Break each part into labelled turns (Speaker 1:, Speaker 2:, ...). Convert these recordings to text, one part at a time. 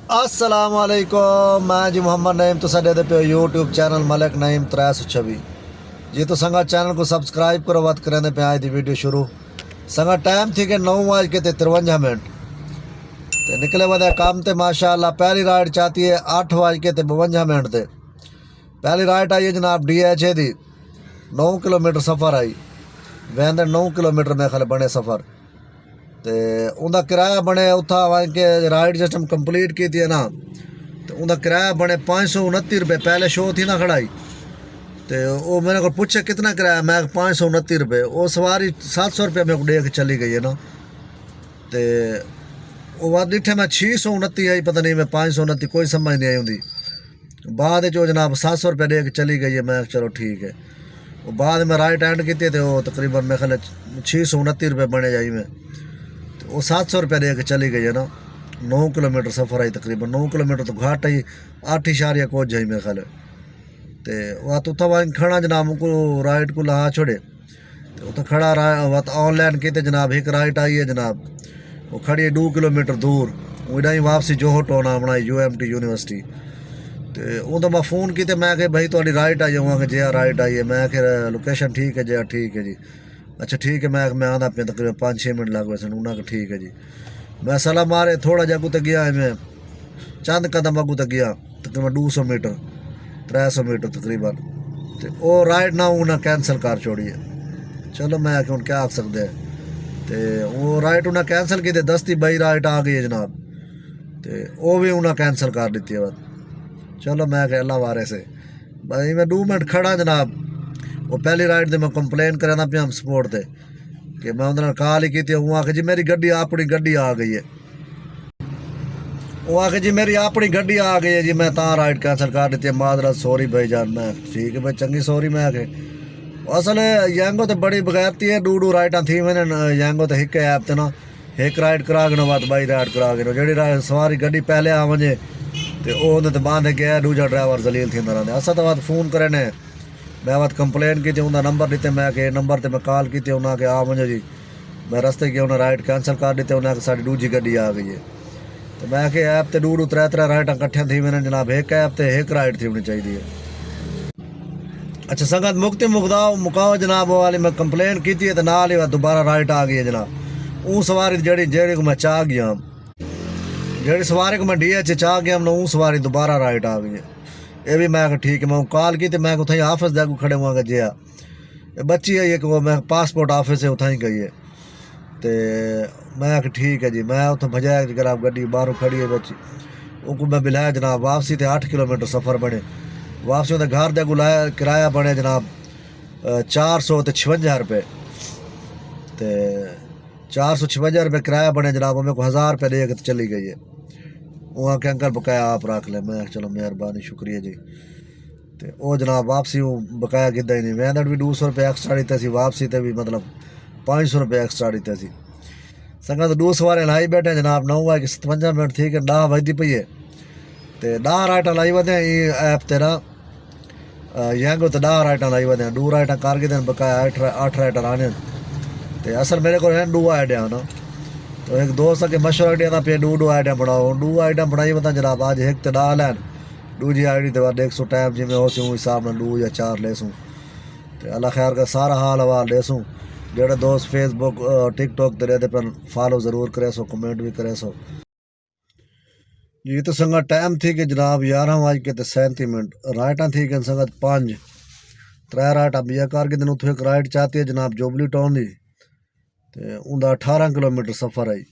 Speaker 1: السلام علیکم، میں جی محمد نعیم تو سڈے پہ یوٹیوب چینل ملک نعیم 326 جی تو سنگا چینل کو سبسکرائب کرو بات کریں پہ آج دی ویڈیو شروع سنگا ٹائم تھی کہ 9:53 تے نکلے ودے کام تے ماشاءاللہ پہلی رائڈ چاہتی ہے 8:52 تے پہلی رائڈ آئی ہے جناب ڈی ایچ اے دی 9 کلومیٹر سفر آئی وہدے 9 کلومیٹر میں خالے بنے سفر تے اوندا کرایہ بنے اتھا وائن کے رائڈ جسٹ ہم کمپلیٹ کی تھی نا تو اوندا کرایہ بنے 529 روپے پہلے شو تھی نا کھڑائی تے وہ میں نے کو پوچھے کتنا کرایہ میں 529 روپے وہ سواری 700 روپے میرے کو دے کے چلی گئی ہے نا تے وہ بات ڈٹھے میں 629 آئی پتہ نہیں میں 529 کوئی سمجھ نہیں آئی ہوں بعد جو جناب 700 روپے دے کے چلی گئی ہے میں چلو ٹھیک ہے وہ بعد میں رائٹ ہینڈ کی تھی وہ تقریباً میں خیال 629 روپے بنے جائی میں وہ 700 روپے دے کے چلی گئی ہے نا 9 کلومیٹر سفر آئی تقریباً 9 کلومیٹر تو گھاٹ آئی 8 کوچ جائی میرے خیال تے وہ تو اتھا وائن کھڑا جناب کو رائٹ کو لہا چھوڑے تو اتھا کھڑا وات آن لائن کیتے جناب ایک رائٹ آئی ہے جناب وہ کھڑی ہے 2 کلومیٹر دور وہ ڈائی واپسی جوہو ٹونا بنائی UMT یونیورسٹی تے وہ تو میں فون کیتے میں کہ بھائی تھوڑی رائٹ آئی وہاں کہ جی رائٹ آئی ہے میں کہ لوکیشن ٹھیک ہے جی ٹھیک ہے جی اچھا ٹھیک ہے میں آدھا پہ تقریباً 5-6 منٹ لگ گئے سن انہوں نے ٹھیک ہے جی میں سلام مارے تھوڑا جا کو تے گیا ہے میں چند قدم اگو تے گیا تقریباً 200 میٹر 300 میٹر تقریباً تے وہ رائٹ نہ انہیں کینسل کر چھوڑی ہے چلو میں کہ کیا آکھ سکتے ہیں تے وہ رائٹ انہیں کینسل کی تے دستی بائی رائٹ آ گئی ہے جناب تے وہ بھی انہیں کینسل کر دیتی ہے بات چلو میں کہ اللہ وارے سے بھائی میں 2 منٹ کھڑا جناب وہ پہلی رائڈ تے میں کمپلین کرنا پیا ہم سپورٹ تے کہ میں انہوں نے کال ہی کی تھی وہ آکھے جی میری گڈی اپنی گڈی آ گئی ہے وہ آکھے جی میری اپنی گڈی آ گئی ہے جی میں تاں رائڈ کینسل کر دیتی ہے معذرت سوری بھائی جان میں ٹھیک ہے بھائی چنگی سوری میں آکھے اصل ینگو تے بڑی بغیرتی ہے 2 رائڈاں تھی میں ینگو تے ایک ایپ تے نا ایک رائڈ کرا کے بات بائی رائڈ کرا کے جڑی سواری گڈی پہلے آ ونجے تے وہ تے باندھے گیا دوجا ڈرائیور ذلیل تھی رہندے اساں تے بات فون کرنے میں بات کمپلین کی انہوں نمبر دیتے میں کہ نمبر تے میں کال کی انہوں کہ آ ونجو جی میں رستے کی انہیں رائڈ کینسل کر دیتے انہیں کہ ساری دوجی گڈی آ گئی ہے تو میں کہ ایپ تے 2-3 رائڈاں کٹھیاں تھی میں جناب ایک ایپ تے ایک رائڈ تھی ہونی چاہیے اچھا سنگت مکتی مکاؤ جناب والی میں کمپلین کی تھی نال ہی دوبارہ رائٹ آ گئی ہے جناب اون سواری جیڑی کو میں چاہ گیا جیڑی سواری کو میں ڈی ایچ چاہ گیا ہوں اون سواری دوبارہ رائٹ آ گئی ہے یہ بھی میں کہ ٹھیک ہے میں کال کی میں اتھائی آفس دے کو کھڑے ہوا کہ جیا بچی ہے کہ وہ میں پاسپورٹ آفس سے اتھائی گئی ہے تے میں کہ ٹھیک ہے جی میں اتوں بجایا جناب گڈی باہروں کھڑی ہے بچی وہ کو میں بلایا جناب واپسی تے 8 کلومیٹر سفر بنے واپسی ہوتے گھر دے گلایا کرایہ بنے جناب 456 روپے تے 456 روپے کرایہ بنے جناب میرے کو 1000 روپے دے کے چلی گئی ہے وہاں کے انکل بقایا آپ رکھ لے میں چلو مہربانی شکریہ جی تے وہ جناب واپسی بقایا گدا ہی نہیں میں بھی 200 روپے ایکسٹرا دیتے سی واپسی تے بھی مطلب 500 روپے ایکسٹرا دیتے سی سنگت 2 سوارے لائی بیٹھے جناب 9:57 تھی کہ 10 بجتی پئی ہے تے 10 رائٹاں لائی ودے ایپ تے نا ینگو تے 10 رائٹاں لائی ودے 2 رائٹاں کر کے بقایا 8 رائٹاں لانے تے اصل میرے کو 2 آئیڈیا نا تو ایک دوست کے مشورہ دیا تھا پہ 2 آئیڈیا بناؤ 2 آئیڈیا بنائی بتا جناب آج ایک تے 10 لین دوجی آئی ڈی تے بعد 100 ٹائم جی میں ہو سی حساب میں 2 یا 4 لے سوں تے اللہ خیر کا سارا حال حوال لے سوں جڑے دوست فیس بک ٹک ٹاک تے رہتے پر فالو ضرور کرے سو کمنٹ بھی کرے سو جی تو سنگت ٹائم تھی کہ جناب 11:37 رائٹاں تھی کہ سنگت 3 رائٹاں بیا کر کے دن اتوں ایک رائٹ چاہتی ہے جناب جوبلی ٹاؤن دی تے اوندا 18 کلومیٹر سفر آئی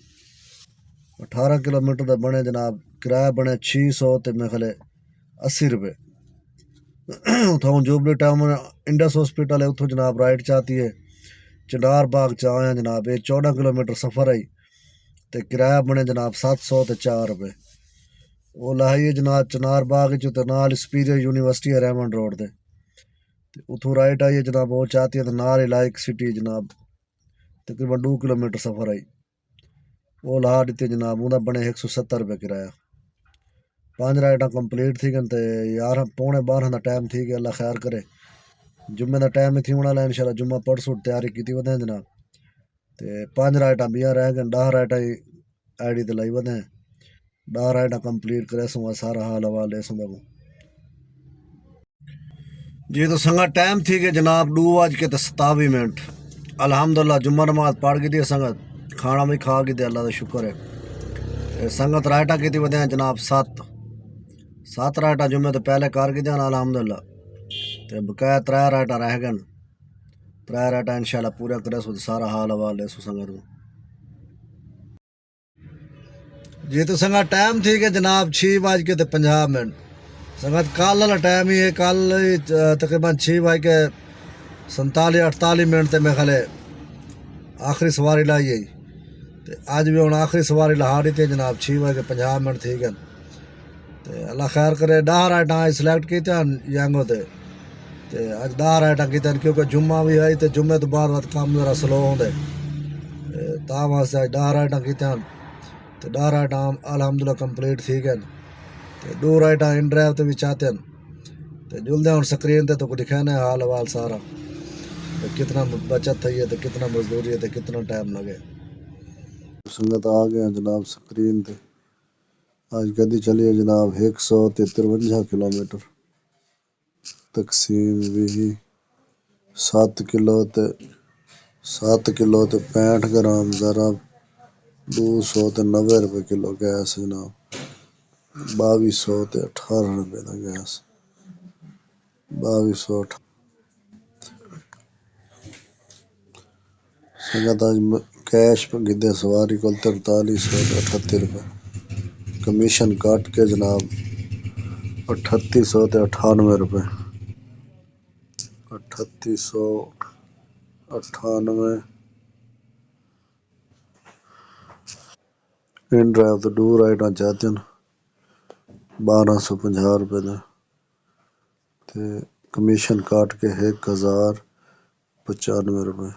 Speaker 1: 18 کلومیٹر دا بنے جناب کرایہ بنے 600 تے میں خلے 80 روپے اتوں جوبلی ٹاؤن انڈس ہاسپٹل ہے اتوں جناب رائٹ چاہتی ہے چنار باغ چاہیا جناب یہ 14 کلومیٹر سفر آئی تے کرایہ بنے جناب 704 روپے وہ لائی ہے جناب چنار باغ نال سپیریئر یونیورسٹی ہے ریمنڈ روڈ تے اتوں رائٹ آئی ہے جناب وہ چاہتی ہے تو نال ہی لائک سٹی جناب تقریباً 2 کلومیٹر سفر آئی وہ لا دیتی جناب وہ بنے 170 روپے کرایہ 5 رائٹاں کمپلیٹ تھی گن تے 11:45 کا ٹائم تھی کہ اللہ خیر کرے جمعے کا ٹائم ہی تھی ہونا ان شاء اللہ جمعہ پرسوں تیاری کی ودیں جناب تے 5 رائٹاں بیاں رہ گئے 10 رائٹاں آئی ڈی تے لائی ودیں ڈار آئٹا کمپلیٹ کرے سوں سارا حال حوالے سوں دگوں جی تو سنگت ٹائم تھی کہ جناب 2:27 الحمدللہ جمعہ نماز پڑھ گئی تھی سنگت کھانا بھی کھا گئی تھی اللہ کا شکر ہے سنگت رائٹا کی تھی ودیاں جناب 7 رائٹا جمعے تو پہلے کر گئی تھیں الحمدللہ تے بقایا 3 رائٹا رہ گئے 3 رائٹا انشاءاللہ پورا کرے سو سارا حال حوالے سو سنگت کو جی تو سنگت ٹائم تھی کہ جناب 6:50 سنگت کل والا ٹائم ہی ہے کل تقریباً 6:47-48 تے میں خالے آخری سواری لائی ہے تے اج بھی ہوں آخری سواری لہا دی تھی جناب 6:50 تھی گئے تے اللہ خیر کرے 10 رائٹاں سلیکٹ کی ینگو تے اج 10 رائٹاں کی کیونکہ جمعہ بھی آئی تے جمعے تو بعد کام ذرا سلو ہوندے تا واسطے اج 10 رائٹاں کی تے 10 رائٹاں الحمدللہ کمپلیٹ تھی گئے تے 2 رائٹاں ان ڈرائیو تے بھی چاہتے ہیں تے جلدے ہوں سکرین تے تو دکھانا ہے حال حوال سارا کتنا بچت تھی ہے تے کتنا مزدوری ہے تے کتنا ٹائم لگے سنگت آ گیا جناب سکرین تے آج گڈی چلی ہے جناب 153 کلومیٹر تقسیم بھی 7 کلو تے 65 گرام ذرا 290 روپے کلو گیس جناب 2218 روپے کا گیس 2218 سنگت آج کیش پہ گدے سواری کو 4338 روپے کمیشن کاٹ کے جناب 3898 روپے 3898 ان ڈرائیو تو 2 رائٹاں چاہتے ہیں 1250 روپے دے تے کمیشن کاٹ کے 1095 روپے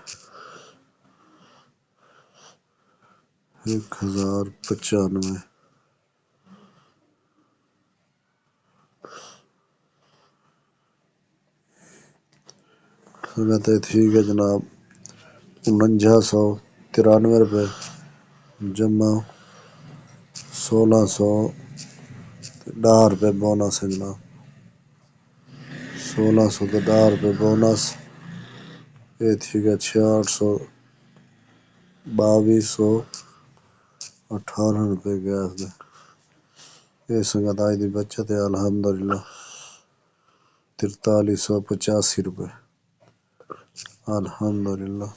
Speaker 1: 1095 سنگت ٹھیک ہے جناب 4993 روپے جمع 1610 روپے بونس ہے جناب 1610 روپے بونس یہ ٹھیک ہے 2218 روپے گیس دے یہ سنگت آج دی بچت ہے الحمدللہ 4385 روپے الحمدللہ